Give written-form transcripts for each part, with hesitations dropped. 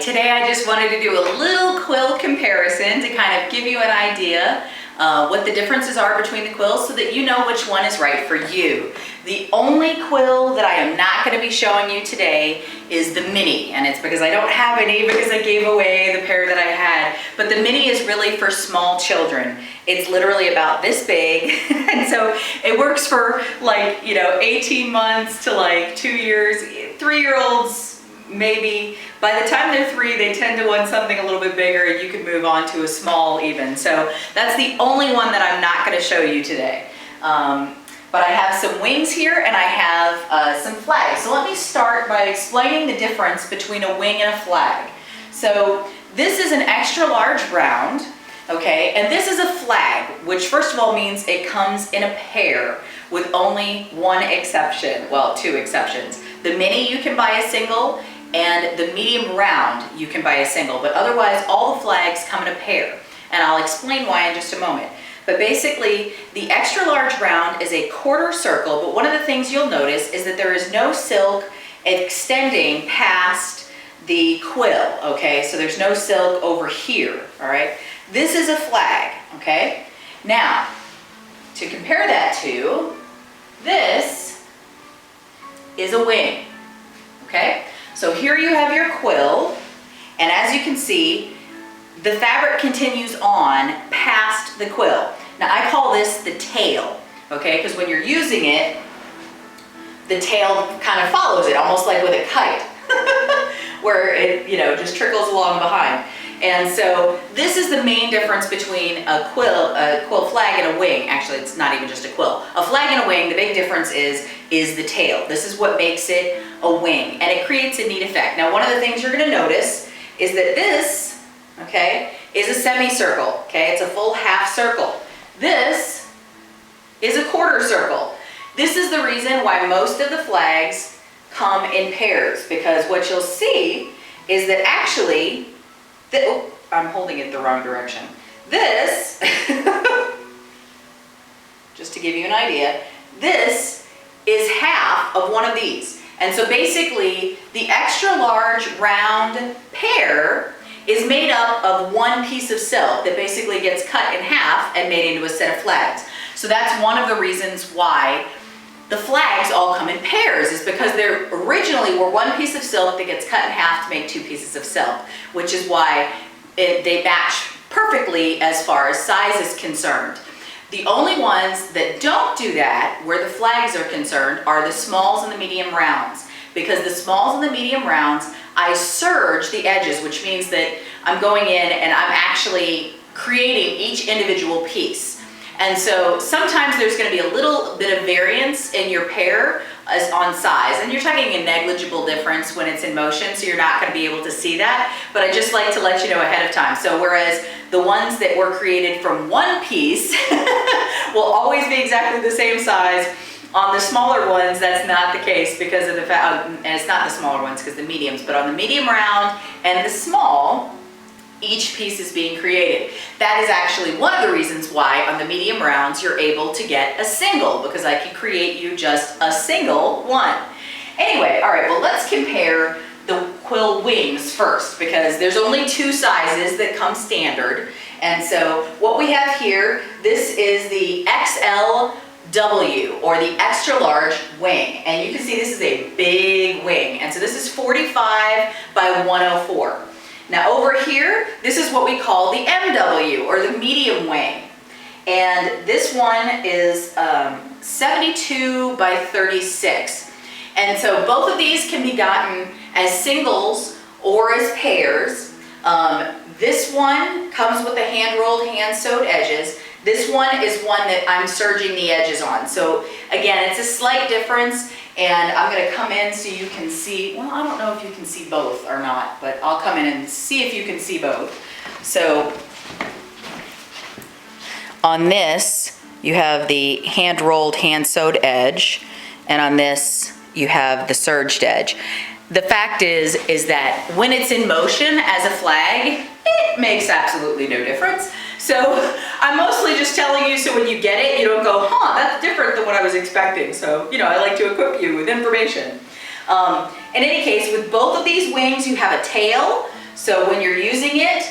Alright, today I just wanted to do a little quill comparison to kind of give you an idea what the differences are between the quills so that you know which one is right for you. The only quill that I am not going to be showing you today is the mini, and it's because I don't have any because I gave away the pair that I had, but the mini is really for small children. It's literally about this big, and so it works for 18 months to 2 years, 3-year-olds maybe. By the time they're 3, they tend to want something a little bit bigger, and you can move on to a small even. So that's the only one that I'm not going to show you today. But I have some wings here and I have some flags. So let me start by explaining the difference between a wing and a flag. So this is an extra large round, okay, and this is a flag, which first of all means it comes in a pair with only one exception, well, 2 exceptions. The mini you can buy a single, and the medium round you can buy a single, but otherwise all the flags come in a pair. And I'll explain why in just a moment. But basically, the extra large round is a quarter circle, but one of the things you'll notice is that there is no silk extending past the quill, okay? So there's no silk over here, all right? This is a flag, okay? Now, to compare that to, this is a wing, okay? So here you have your quill, and as you can see, the fabric continues on past the quill. Now I call this the tail, okay? Because when you're using it, the tail kind of follows it, almost like with a kite, where it, just trickles along behind. And so this is the main difference between a quill flag and a wing. Actually, it's not even just a quill. A flag and a wing, the big difference is the tail. This is what makes it a wing, and it creates a neat effect. Now, one of the things you're going to notice is that this, okay, is a semicircle, okay? It's a full half circle. This is a quarter circle. This is the reason why most of the flags come in pairs, because what you'll see is that actually, I'm holding it the wrong direction. This, just to give you an idea, this is half of one of these. And so basically, the extra large round pair is made up of one piece of silk that basically gets cut in half and made into a set of flags. So that's one of the reasons why the flags all come in pairs, is because they originally were one piece of silk that gets cut in half to make 2 pieces of silk, which is why they match perfectly as far as size is concerned. The only ones that don't do that, where the flags are concerned, are the smalls and the medium rounds. Because the smalls and the medium rounds, I serge the edges, which means that I'm going in and I'm actually creating each individual piece. And so sometimes there's going to be a little bit of variance in your pair on size, and you're talking a negligible difference when it's in motion, so you're not going to be able to see that, but I just like to let you know ahead of time. So whereas the ones that were created from one piece will always be exactly the same size, on the smaller ones, that's not the case because of the fact, and it's not the smaller ones because the mediums, but on the medium round and the small, each piece is being created. That is actually one of the reasons why on the medium rounds you're able to get a single, because I can create you just a single one. Anyway, all right, well, let's compare the quill wings first, because there's only 2 sizes that come standard. And so what we have here, this is the XLW, or the extra large wing. And you can see this is a big wing. And so this is 45 by 104. Now over here, this is what we call the MW, or the medium wing. And this one is 72 by 36. And so both of these can be gotten as singles or as pairs. This one comes with the hand-rolled, hand-sewed edges. This one is one that I'm serging the edges on. So again, it's a slight difference, and I'm going to come in so you can see, well, I don't know if you can see both or not, but I'll come in and see if you can see both. So on this, you have the hand-rolled, hand-sewed edge, and on this, you have the serged edge. The fact is that when it's in motion as a flag, it makes absolutely no difference. So I'm mostly just telling you so when you get it, you don't go, huh, that's different than what I was expecting. So, I like to equip you with information. In any case, with both of these wings, you have a tail. So when you're using it,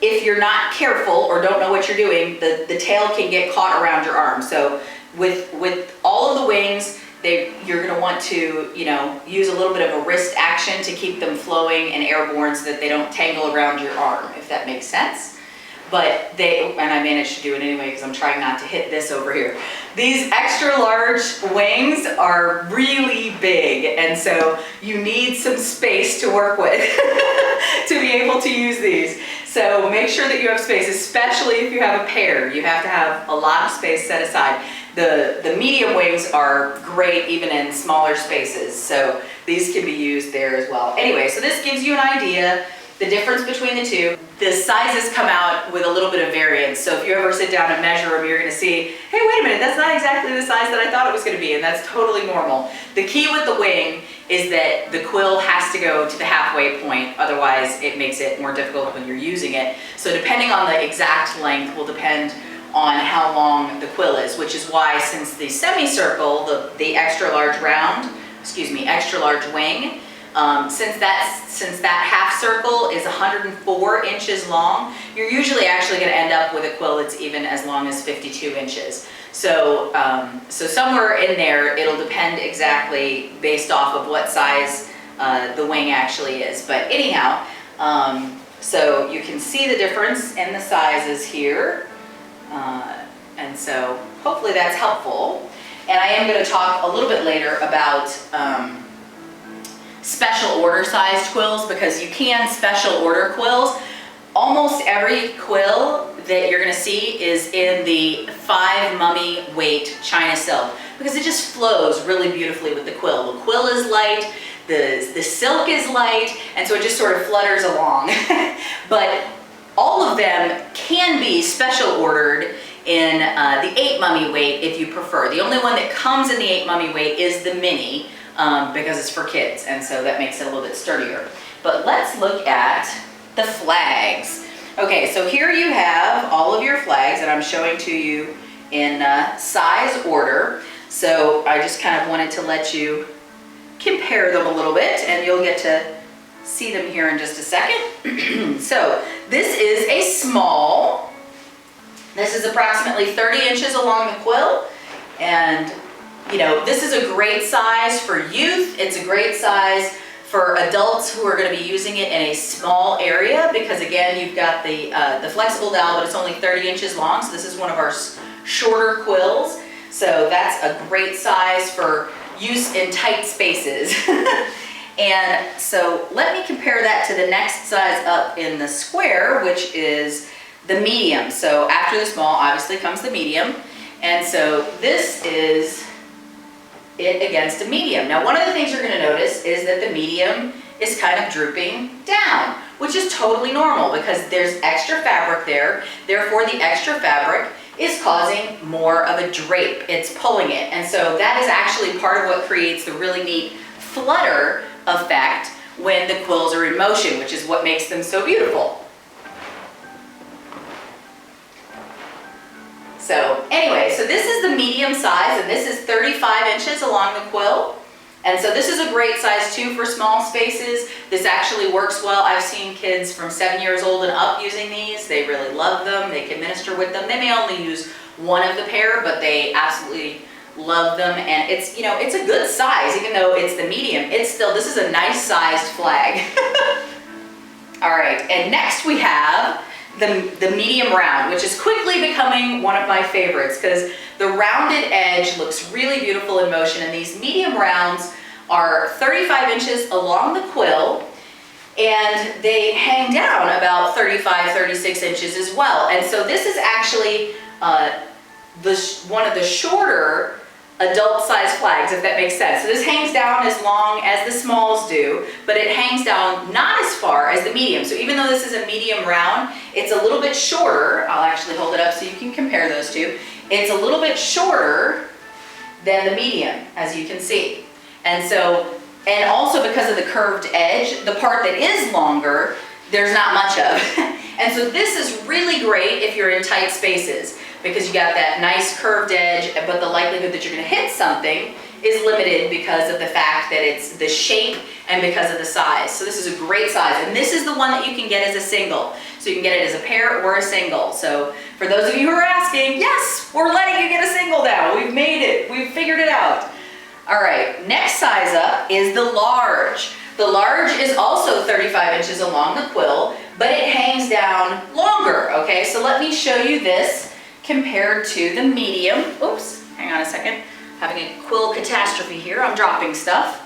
if you're not careful or don't know what you're doing, the tail can get caught around your arm. So with all of the wings, you're going to want to, use a little bit of a wrist action to keep them flowing and airborne so that they don't tangle around your arm, if that makes sense. But and I managed to do it anyway because I'm trying not to hit this over here. These extra large wings are really big, and so you need some space to work with to be able to use these. So make sure that you have space, especially if you have a pair. You have to have a lot of space set aside. The medium wings are great even in smaller spaces, so these can be used there as well. Anyway, so this gives you an idea, the difference between the two. The sizes come out with a little bit of variance, so if you ever sit down and measure them, you're going to see, hey, wait a minute, that's not exactly the size that I thought it was going to be, and that's totally normal. The key with the wing is that the quill has to go to the halfway point, otherwise it makes it more difficult when you're using it. So depending on the exact length will depend on how long the quill is, which is why since the semicircle, the extra large extra large wing, since that half circle is 104 inches long, you're usually actually going to end up with a quill that's even as long as 52 inches. So, so somewhere in there, it'll depend exactly based off of what size the wing actually is. But anyhow, so you can see the difference in the sizes here. And so hopefully that's helpful. And I am going to talk a little bit later about special order sized quills, because you can special order quills. Almost every quill that you're going to see is in the 5 mummy weight China silk, because it just flows really beautifully with the quill. The quill is light, the silk is light, and so it just sort of flutters along. But all of them can be special ordered in the 8 mummy weight if you prefer. The only one that comes in the 8 mummy weight is the mini, because it's for kids, and so that makes it a little bit sturdier. But let's look at the flags. Okay, so here you have all of your flags that I'm showing to you in size order. So I just kind of wanted to let you compare them a little bit, and you'll get to see them here in just a second. So this is a small. This is approximately 30 inches along the quill, and this is a great size for youth. It's a great size for adults who are going to be using it in a small area, because again, you've got the flexible dowel, but it's only 30 inches long, so this is one of our shorter quills. So that's a great size for use in tight spaces. And so let me compare that to the next size up in the square, which is the medium. So after the small, obviously comes the medium. And so this is it against a medium. Now, one of the things you're going to notice is that the medium is kind of drooping down, which is totally normal because there's extra fabric there. Therefore, the extra fabric is causing more of a drape. It's pulling it. And so that is actually part of what creates the really neat flutter effect when the quills are in motion, which is what makes them so beautiful. So anyway, so this is the medium size, and this is 35 inches along the quill. And so this is a great size too for small spaces. This actually works well. I've seen kids from 7 years old and up using these. They really love them. They can minister with them. They may only use one of the pair, but they absolutely love them. And it's, it's a good size, even though it's the medium. It's still, this is a nice sized flag. All right, and next we have the medium round, which is quickly becoming one of my favorites because the rounded edge looks really beautiful in motion, and these medium rounds are 35 inches along the quill, and they hang down about 35, 36 inches as well. And so this is actually one of the shorter adult size flags, if that makes sense. So this hangs down as long as the smalls do, but it hangs down not as far as the medium. So even though this is a medium round, it's a little bit shorter. I'll actually hold it up so you can compare those two. It's a little bit shorter than the medium, as you can see. And so, and also because of the curved edge, the part that is longer, there's not much of. And so this is really great if you're in tight spaces, because you got that nice curved edge, but the likelihood that you're going to hit something is limited because of the fact that it's the shape and because of the size. So this is a great size, and this is the one that you can get as a single. So you can get it as a pair or a single. So for those of you who are asking, yes, we're letting you get a single now. We've made it, we've figured it out. All right, next size up is the large. The large is also 35 inches along the quill, but it hangs down longer, okay? So let me show you this compared to the medium. Oops, hang on a second. Having a quill catastrophe here, I'm dropping stuff.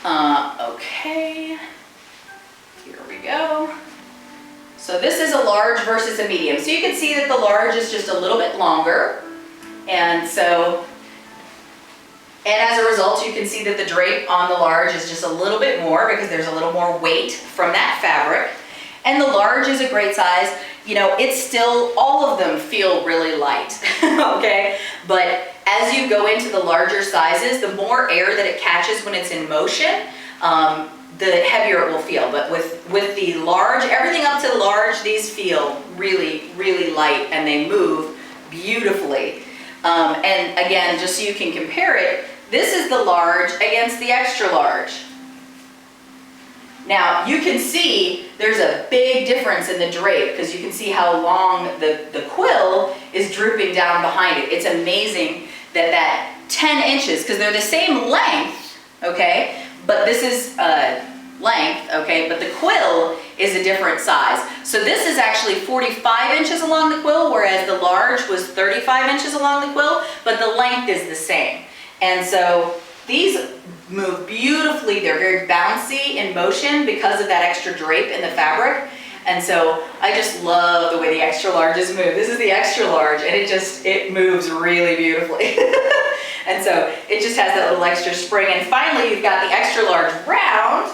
Okay, here we go. So this is a large versus a medium. So you can see that the large is just a little bit longer. And as a result, you can see that the drape on the large is just a little bit more because there's a little more weight from that fabric. And the large is a great size. You know, it's still, all of them feel really light, okay? But as you go into the larger sizes, the more air that it catches when it's in motion, the heavier it will feel. But with the large, everything up to large, these feel really, really light and they move beautifully. And again, just so you can compare it, this is the large against the extra large. Now you can see there's a big difference in the drape because you can see how long the quill is drooping down behind it. It's amazing that 10 inches, because they're the same length, okay, but this is length, okay, but the quill is a different size. So this is actually 45 inches along the quill, whereas the large was 35 inches along the quill, but the length is the same. And so these move beautifully. They're very bouncy in motion because of that extra drape in the fabric. And so I just love the way the extra larges move. This is the extra large, and it moves really beautifully. And so it just has that little extra spring. And finally, you've got the extra large round,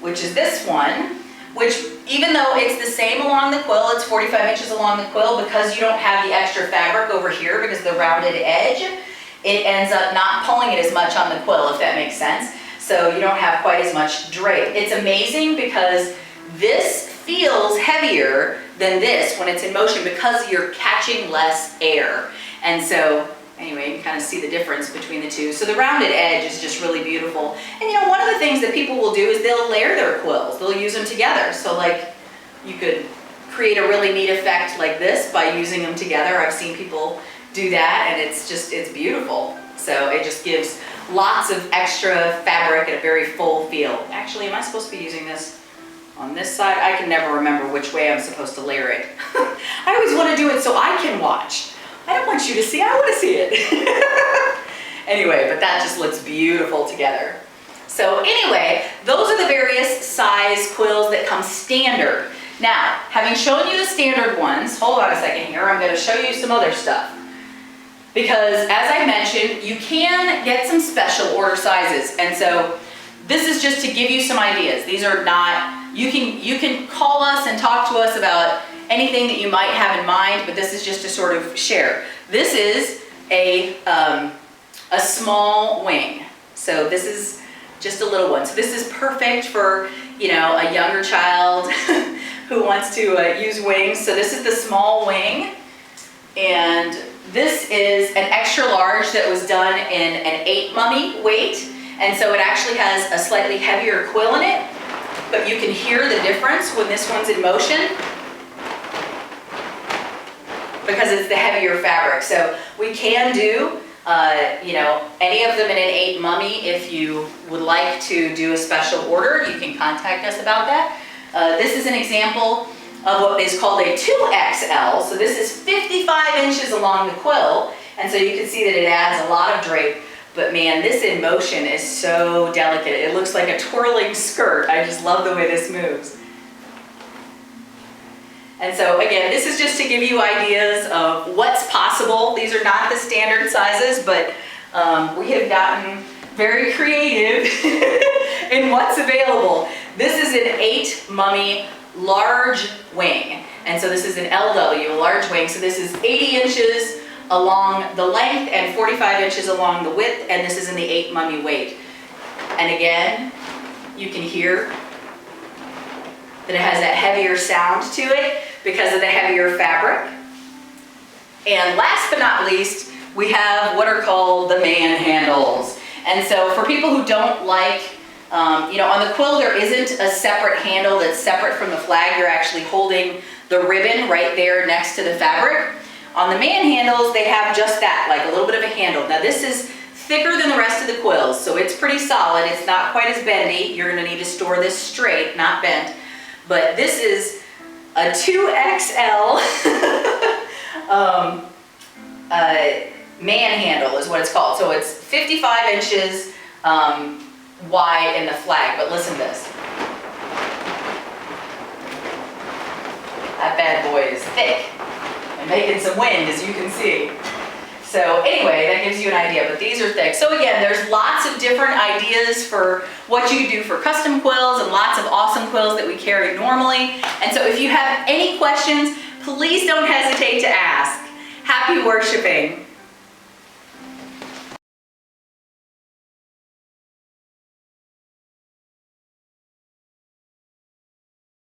which is this one, which even though it's the same along the quill, it's 45 inches along the quill, because you don't have the extra fabric over here because of the rounded edge, it ends up not pulling it as much on the quill, if that makes sense. So you don't have quite as much drape. It's amazing because this feels heavier than this when it's in motion because you're catching less air. And so anyway, you can kind of see the difference between the two. So the rounded edge is just really beautiful. And you know, one of the things that people will do is they'll layer their quills. They'll use them together. So like you could create a really neat effect like this by using them together. I've seen people do that, and it's beautiful. So it just gives lots of extra fabric and a very full feel. Actually, am I supposed to be using this on this side? I can never remember which way I'm supposed to layer it. I always want to do it so I can watch. I don't want you to see, I want to see it. Anyway, but that just looks beautiful together. So anyway, those are the various size quills that come standard. Now, having shown you the standard ones, hold on a second here, I'm going to show you some other stuff. Because as I mentioned, you can get some special order sizes. And so this is just to give you some ideas. These are not, you can call us and talk to us about anything that you might have in mind, but this is just to sort of share. This is a small wing. So this is just a little one. So this is perfect for, you know, a younger child who wants to use wings. So this is the small wing. And this is an extra large that was done in an 8 mummy weight. And so it actually has a slightly heavier quill in it, but you can hear the difference when this one's in motion because it's the heavier fabric. So we can do, you know, any of them in an 8 mummy. If you would like to do a special order, you can contact us about that. This is an example of what is called a 2XL. So this is 55 inches along the quill. And so you can see that it adds a lot of drape. But man, this in motion is so delicate. It looks like a twirling skirt. I just love the way this moves. And so again, this is just to give you ideas of what's possible. These are not the standard sizes, but we have gotten very creative in what's available. This is an 8 mummy large wing. And so this is an LW, a large wing. So this is 80 inches along the length and 45 inches along the width, and this is in the 8 mummy weight. And again, you can hear that it has that heavier sound to it because of the heavier fabric. And last but not least, we have what are called the man handles. And so for people who don't like, on the quill there isn't a separate handle that's separate from the flag. You're actually holding the ribbon right there next to the fabric. On the man handles, they have just that, like a little bit of a handle. Now this is thicker than the rest of the quills, so it's pretty solid. It's not quite as bendy. You're gonna need to store this straight, not bent. But this is a 2XL man handle is what it's called. So it's 55 inches wide in the flag, but listen to this. That bad boy is thick and making some wind, as you can see. So anyway, that gives you an idea, but these are thick. So again, there's lots of different ideas for what you can do for custom quills and lots of awesome quills that we carry normally. And so if you have any questions, please don't hesitate to ask. Happy worshiping.